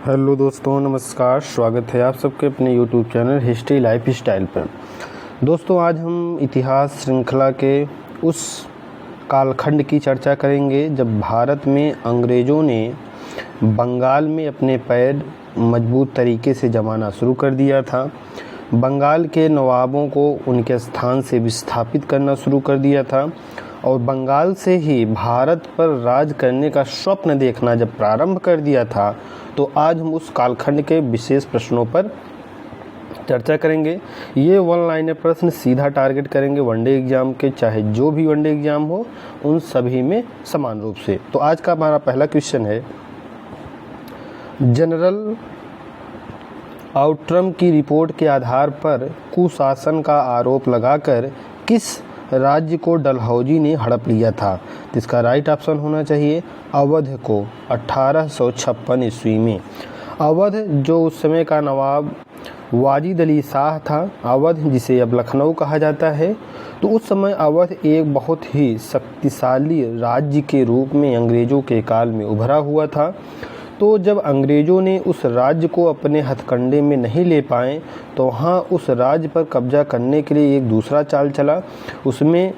Hello दोस्तों, नमस्कार। स्वागत है आप सबके अपने YouTube channel history life style पर। दोस्तों, आज हम इतिहास श्रृंखला के उस कालखंड की चर्चा करेंगे जब भारत में अंग्रेज़ों ने बंगाल में अपने पैर मजबूत तरीके से जमाना शुरू कर दिया था। बंगाल के नवाबों को उनके स्थान से विस्थापित करना शुरू कर दिया था और बंगाल से ही भारत पर राज करने का स्वप्न देखना जब प्रारंभ कर दिया था, तो आज हम उस कालखंड के विशेष प्रश्नों पर चर्चा करेंगे। ये वन लाइनर प्रश्न सीधा टारगेट करेंगे वनडे एग्जाम के, चाहे जो भी वनडे एग्जाम हो उन सभी में समान रूप से। तो आज का हमारा पहला क्वेश्चन है, जनरल आउट्रम की रिपोर्ट के आधार पर कुशासन का आरोप लगाकर किस राज्य को डलहौजी ने हड़प लिया था? तो इसका राइट ऑप्शन होना चाहिए अवध को 1856 ईस्वी में। अवध जो उस समय का नवाब वाजिद अली शाह था, अवध जिसे अब लखनऊ कहा जाता है, तो उस समय अवध एक बहुत ही शक्तिशाली राज्य के रूप में अंग्रेज़ों के काल में उभरा हुआ था। तो जब अंग्रेज़ों ने उस राज्य को अपने हथकंडे में नहीं ले पाए, तो वहाँ उस राज्य पर कब्जा करने के लिए एक दूसरा चाल चला। उसमें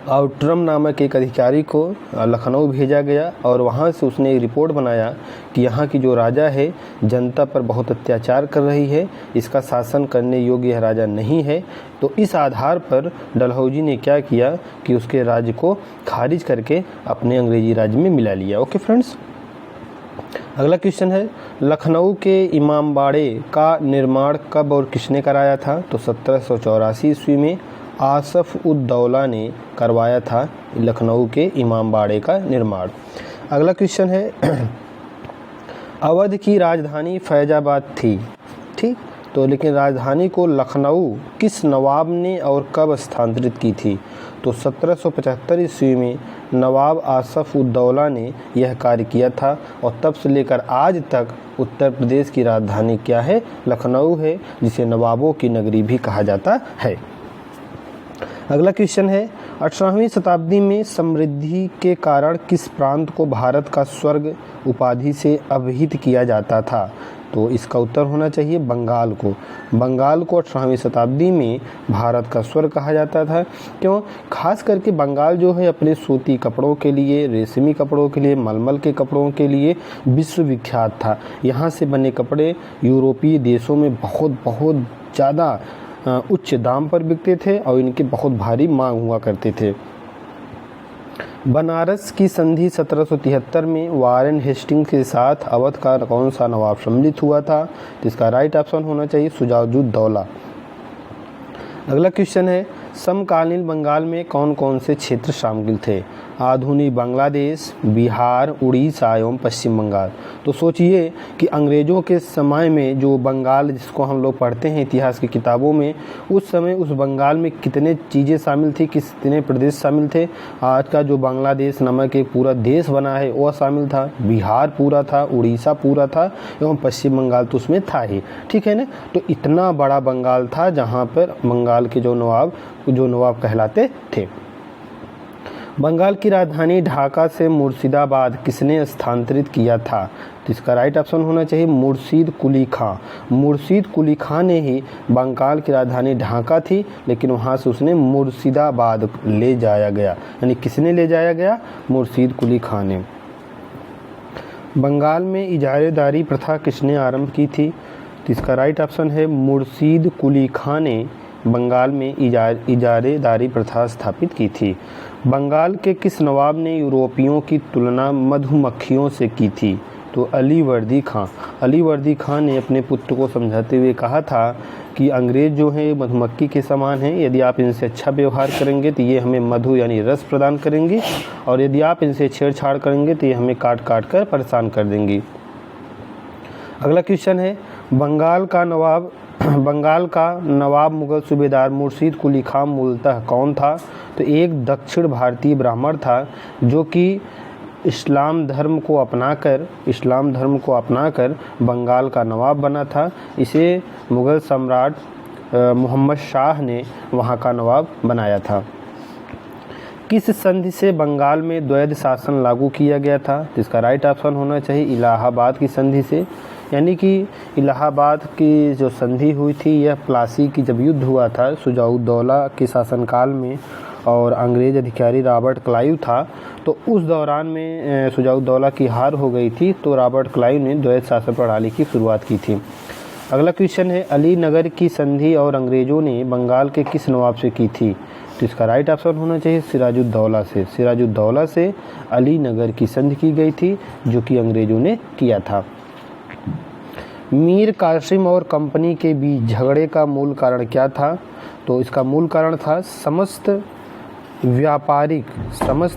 आउट्रम नामक एक अधिकारी को लखनऊ भेजा गया और वहाँ से उसने एक रिपोर्ट बनाया कि यहाँ की जो राजा है जनता पर बहुत अत्याचार कर रही है, इसका शासन करने योग्य यह राजा नहीं है। तो इस आधार पर डलहौजी ने क्या किया कि उसके राज्य को खारिज करके अपने अंग्रेजी राज्य में मिला लिया। ओके फ्रेंड्स, अगला क्वेश्चन है, लखनऊ के इमामबाड़े का निर्माण कब और किसने कराया था? तो 1784 ईस्वी में आसफ उद दौला ने करवाया था लखनऊ के इमामबाड़े का निर्माण। अगला क्वेश्चन है, अवध की राजधानी फैजाबाद थी, ठीक, तो लेकिन राजधानी को लखनऊ किस नवाब ने और कब स्थानांतरित की थी? तो 1775 ईस्वी में नवाब आसफ उद दौला ने यह कार्य किया था और तब से लेकर आज तक उत्तर प्रदेश की राजधानी क्या है? लखनऊ है, जिसे नवाबों की नगरी भी कहा जाता है। अगला क्वेश्चन है, 18वीं शताब्दी में समृद्धि के कारण किस प्रांत को भारत का स्वर्ग उपाधि से अभिहित किया जाता था? तो इसका उत्तर होना चाहिए बंगाल को। बंगाल को 18वीं शताब्दी में भारत का स्वर्ग कहा जाता था। क्यों? खास करके बंगाल जो है अपने सूती कपड़ों के लिए, रेशमी कपड़ों के लिए, मलमल के कपड़ों के लिए विश्वविख्यात था। यहाँ से बने कपड़े यूरोपीय देशों में बहुत ज़्यादा उच्च दाम पर बिकते थे और इनकी बहुत भारी मांग हुआ करते थे। बनारस की संधि 1773 में वारेन हेस्टिंग्स के साथ अवध का कौन सा नवाब सम्मिलित हुआ था? तो इसका राइट ऑप्शन होना चाहिए शुजाउद्दौला। अगला क्वेश्चन है, समकालीन बंगाल में कौन कौन से क्षेत्र शामिल थे? आधुनिक बांग्लादेश, बिहार, उड़ीसा एवं पश्चिम बंगाल। तो सोचिए कि अंग्रेज़ों के समय में जो बंगाल, जिसको हम लोग पढ़ते हैं इतिहास की किताबों में, उस समय उस बंगाल में कितने चीज़ें शामिल थी, कितने प्रदेश शामिल थे? आज का जो बांग्लादेश नामक एक पूरा देश बना है वह शामिल था, बिहार पूरा था, उड़ीसा पूरा था एवं पश्चिम बंगाल तो उसमें था ही, ठीक है ना। तो इतना बड़ा बंगाल था जहाँ पर बंगाल के जो नवाब कहलाते थे। बंगाल की राजधानी ढाका से मुर्शिदाबाद किसने स्थानांतरित किया था? तो इसका राइट ऑप्शन होना चाहिए मुर्शीद कुली खां। मुर्शीद कुली खां ने ही बंगाल की राजधानी ढाका थी, लेकिन वहाँ से उसने मुर्शिदाबाद ले जाया गया। यानी किसने ले जाया गया? मुर्शीद कुली खां ने। बंगाल में इजारेदारी प्रथा किसने आरंभ की थी? तो इसका राइट ऑप्शन है मुर्शीद कुली खां ने बंगाल में इजारेदारी प्रथा स्थापित की थी। बंगाल के किस नवाब ने यूरोपियों की तुलना मधुमक्खियों से की थी? तो अलीवर्दी खां। अलीवर्दी खां ने अपने पुत्र को समझाते हुए कहा था कि अंग्रेज़ जो हैं मधुमक्खी के समान हैं, यदि आप इनसे अच्छा व्यवहार करेंगे तो ये हमें मधु यानी रस प्रदान करेंगी, और यदि आप इनसे छेड़छाड़ करेंगे तो ये हमें काट काट कर परेशान कर देंगी। अगला क्वेश्चन है, बंगाल का नवाब मुगल सूबेदार मुर्शीद कुली खां मूलतः कौन था? तो एक दक्षिण भारतीय ब्राह्मण था जो कि इस्लाम धर्म को अपनाकर बंगाल का नवाब बना था। इसे मुगल सम्राट मोहम्मद शाह ने वहाँ का नवाब बनाया था। किस संधि से बंगाल में द्वैध शासन लागू किया गया था? तो इसका राइट ऑप्शन होना चाहिए इलाहाबाद की संधि से। यानी कि इलाहाबाद की जो संधि हुई थी यह प्लासी की जब युद्ध हुआ था शुजाउद्दौला के शासनकाल में और अंग्रेज़ अधिकारी रॉबर्ट क्लाइव था, तो उस दौरान में शुजाउद्दौला की हार हो गई थी, तो रॉबर्ट क्लाइव ने द्वैध शासन प्रणाली की शुरुआत की थी। अगला क्वेश्चन है अलीनगर की संधि और अंग्रेज़ों ने बंगाल के किस नवाब से की थी? तो इसका राइट ऑप्शन होना चाहिए सिराजुद्दौला से। सिराजुद्दौला से अलीनगर की संधि की गई थी जो कि अंग्रेज़ों ने किया था। मीर कासिम और कंपनी के बीच झगड़े का मूल कारण क्या था? तो इसका मूल कारण था समस्त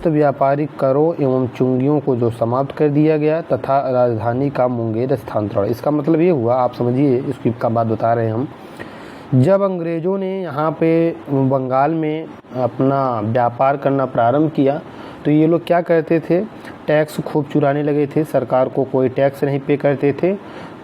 व्यापारिक करों एवं चुंगियों को जो समाप्त कर दिया गया तथा राजधानी का मुंगेर स्थानांतरण। इसका मतलब ये हुआ, आप समझिए इसकी का बात बता रहे हैं हम, जब अंग्रेज़ों ने यहाँ पे बंगाल में अपना व्यापार करना प्रारंभ किया तो ये लोग क्या करते थे, टैक्स खूब चुराने लगे थे, सरकार को कोई टैक्स नहीं पे करते थे।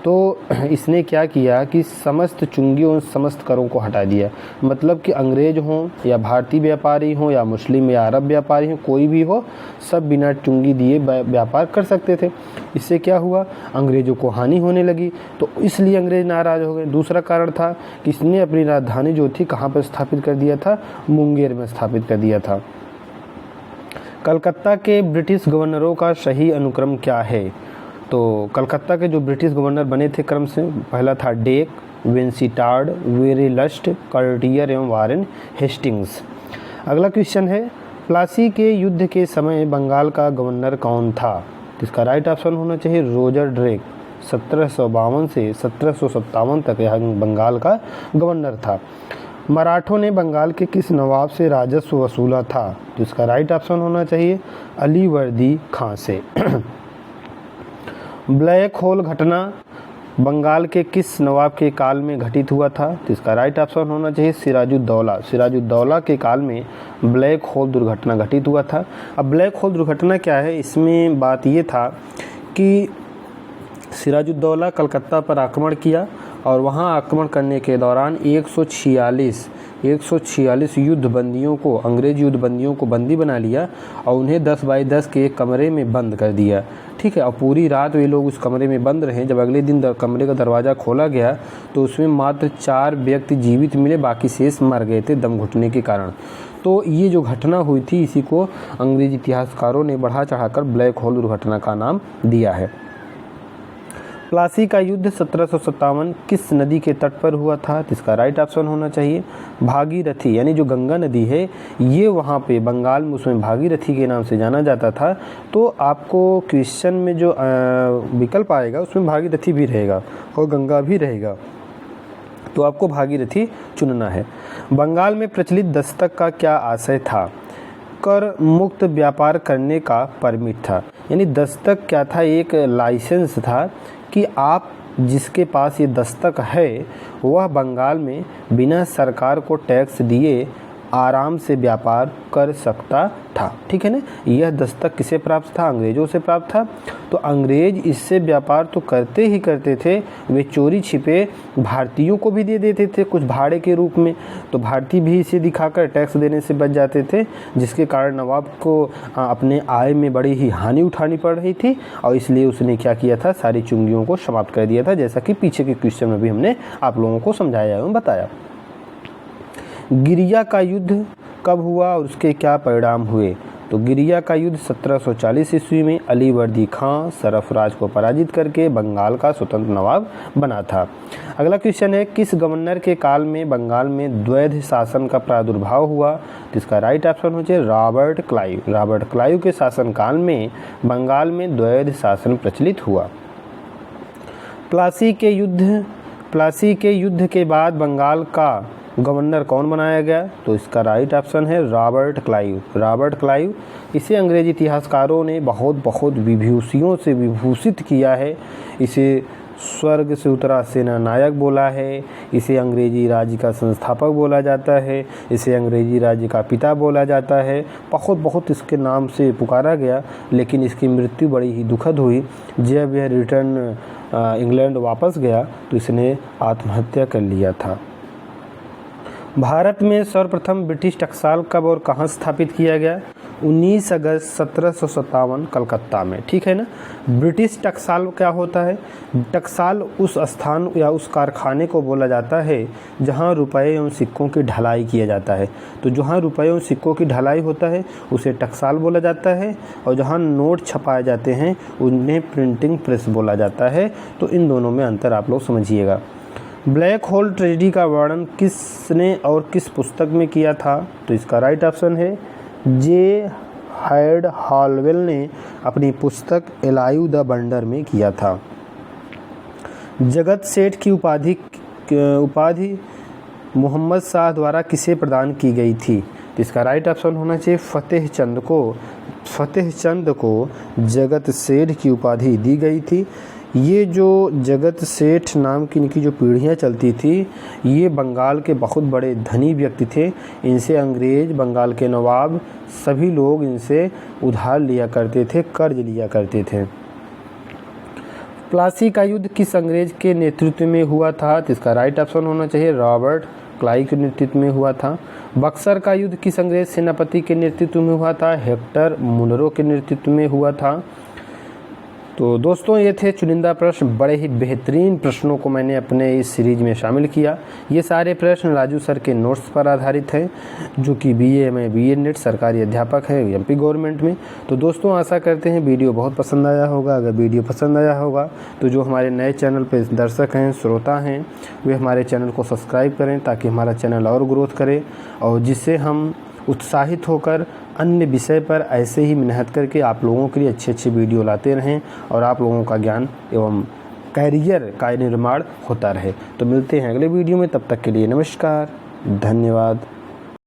तो इसने क्या किया कि समस्त चुंगियों समस्त करों को हटा दिया। मतलब कि अंग्रेज़ हों या भारतीय व्यापारी हों या मुस्लिम या अरब व्यापारी हों, कोई भी हो, सब बिना चुंगी दिए व्यापार कर सकते थे। इससे क्या हुआ, अंग्रेज़ों को हानि होने लगी, तो इसलिए अंग्रेज़ नाराज़ हो गए। दूसरा कारण था कि इसने अपनी राजधानी जो थी कहाँ पर स्थापित कर दिया था, मुंगेर में स्थापित कर दिया था। कलकत्ता के ब्रिटिश गवर्नरों का सही अनुक्रम क्या है? तो कलकत्ता के जो ब्रिटिश गवर्नर बने थे क्रम से, पहला था डेक, विंसीटार्ड, वेरीलस्ट, कर्टियर एवं वारेन हेस्टिंग्स। अगला क्वेश्चन है प्लासी के युद्ध के समय बंगाल का गवर्नर कौन था? इसका राइट ऑप्शन होना चाहिए रोजर ड्रेक। 1752 से 1757 तक यह बंगाल का गवर्नर था। मराठों ने बंगाल के किस नवाब से राजस्व वसूला था? तो इसका राइट ऑप्शन होना चाहिए अलीवर्दी खां से। ब्लैक होल घटना बंगाल के किस नवाब के काल में घटित हुआ था? तो इसका राइट ऑप्शन होना चाहिए सिराजुद्दौला। सिराजुद्दौला के काल में ब्लैक होल दुर्घटना घटित हुआ था। अब ब्लैक होल दुर्घटना क्या है, इसमें बात ये था कि सिराजुद्दौला कलकत्ता पर आक्रमण किया और वहां आक्रमण करने के दौरान 146 युद्ध बंदियों को, अंग्रेज युद्ध बंदियों को बंदी बना लिया और उन्हें 10 बाई 10 के एक कमरे में बंद कर दिया। ठीक है, और पूरी रात वे लोग उस कमरे में बंद रहे। जब अगले दिन कमरे का दरवाज़ा खोला गया तो उसमें मात्र 4 व्यक्ति जीवित मिले, बाकी शेष मर गए थे दम घुटने के कारण। तो ये जो घटना हुई थी इसी को अंग्रेज इतिहासकारों ने बढ़ा चढ़ाकर ब्लैक होल दुर्घटना का नाम दिया है। प्लासी का युद्ध 1757 किस नदी के तट पर हुआ था? इसका राइट ऑप्शन होना चाहिए भागीरथी, यानी जो गंगा नदी है ये वहाँ पे बंगाल में उसमें भागीरथी के नाम से जाना जाता था। तो आपको क्वेश्चन में जो विकल्प आएगा उसमें भागीरथी भी रहेगा और गंगा भी रहेगा, तो आपको भागीरथी चुनना है। बंगाल में प्रचलित दस्तक का क्या आशय था? कर मुक्त व्यापार करने का परमिट था। यानी दस्तक क्या था, एक लाइसेंस था कि आप जिसके पास ये दस्तक है वह बंगाल में बिना सरकार को टैक्स दिए आराम से व्यापार कर सकता था। ठीक है ना, यह दस्तक किसे प्राप्त था? अंग्रेज़ों से प्राप्त था। तो अंग्रेज इससे व्यापार तो करते ही करते थे, वे चोरी छिपे भारतीयों को भी दे देते थे कुछ भाड़े के रूप में, तो भारतीय भी इसे दिखाकर टैक्स देने से बच जाते थे, जिसके कारण नवाब को अपने आय में बड़ी ही हानि उठानी पड़ रही थी और इसलिए उसने क्या किया था, सारी चुंगियों को समाप्त कर दिया था, जैसा कि पीछे के क्वेश्चन में भी हमने आप लोगों को समझाया एवं बताया। गिरिया का युद्ध कब हुआ और उसके क्या परिणाम हुए? तो गिरिया का युद्ध 1740 ईस्वी में अलीवर्दी खां सरफराज को पराजित करके बंगाल का स्वतंत्र नवाब बना था। अगला क्वेश्चन है किस गवर्नर के काल में बंगाल में द्वैध शासन का प्रादुर्भाव हुआ? तो इसका राइट ऑप्शन हो जाए रॉबर्ट क्लाइव। रॉबर्ट क्लाइव के शासनकाल में बंगाल में द्वैध शासन प्रचलित हुआ। प्लासी के युद्ध के बाद बंगाल का गवर्नर कौन बनाया गया? तो इसका राइट ऑप्शन है रॉबर्ट क्लाइव। रॉबर्ट क्लाइव, इसे अंग्रेजी इतिहासकारों ने बहुत विभूषियों से विभूषित किया है। इसे स्वर्ग से उतरा सेना नायक बोला है, इसे अंग्रेजी राज्य का संस्थापक बोला जाता है, इसे अंग्रेजी राज्य का पिता बोला जाता है। बहुत इसके नाम से पुकारा गया, लेकिन इसकी मृत्यु बड़ी ही दुखद हुई। जब यह रिटर्न इंग्लैंड वापस गया तो इसने आत्महत्या कर लिया था। भारत में सर्वप्रथम ब्रिटिश टकसाल कब और कहाँ स्थापित किया गया? 19 अगस्त 1757 कलकत्ता में, ठीक है ना। ब्रिटिश टकसाल क्या होता है? टकसाल उस स्थान या उस कारखाने को बोला जाता है जहां रुपए एवं सिक्कों की ढलाई किया जाता है। तो जहां रुपए एवं सिक्कों की ढलाई होता है उसे टकसाल बोला जाता है, और जहां नोट छपाए जाते हैं उन्हें प्रिंटिंग प्रेस बोला जाता है। तो इन दोनों में अंतर आप लोग समझिएगा। ब्लैक होल ट्रेजेडी का वर्णन किसने और किस पुस्तक में किया था? तो इसका राइट ऑप्शन है जे हायड हॉलवेल ने अपनी पुस्तक एलाइव द बंडर में किया था। जगत सेठ की उपाधि मोहम्मद शाह द्वारा किसे प्रदान की गई थी? तो इसका राइट ऑप्शन होना चाहिए फतेह चंद को जगत सेठ की उपाधि दी गई थी। ये जो जगत सेठ नाम की इनकी जो पीढ़ियाँ चलती थी, ये बंगाल के बहुत बड़े धनी व्यक्ति थे। इनसे अंग्रेज, बंगाल के नवाब, सभी लोग इनसे उधार लिया करते थे, कर्ज लिया करते थे। प्लासी का युद्ध किस अंग्रेज के नेतृत्व में हुआ था? तो इसका राइट ऑप्शन होना चाहिए रॉबर्ट क्लाइव के नेतृत्व में हुआ था। बक्सर का युद्ध किस अंग्रेज सेनापति के नेतृत्व में हुआ था? हेक्टर मुनरो के नेतृत्व में हुआ था। तो दोस्तों ये थे चुनिंदा प्रश्न। बड़े ही बेहतरीन प्रश्नों को मैंने अपने इस सीरीज में शामिल किया। ये सारे प्रश्न राजू सर के नोट्स पर आधारित हैं, जो कि बीए में बीएड नेट सरकारी अध्यापक है एमपी गवर्नमेंट में। तो दोस्तों आशा करते हैं वीडियो बहुत पसंद आया होगा। अगर वीडियो पसंद आया होगा तो जो हमारे नए चैनल पर दर्शक हैं, श्रोता हैं, वे हमारे चैनल को सब्सक्राइब करें ताकि हमारा चैनल और ग्रोथ करे, और जिससे हम उत्साहित होकर अन्य विषय पर ऐसे ही मेहनत करके आप लोगों के लिए अच्छे वीडियो लाते रहें और आप लोगों का ज्ञान एवं कैरियर का निर्माण होता रहे। तो मिलते हैं अगले वीडियो में, तब तक के लिए नमस्कार, धन्यवाद।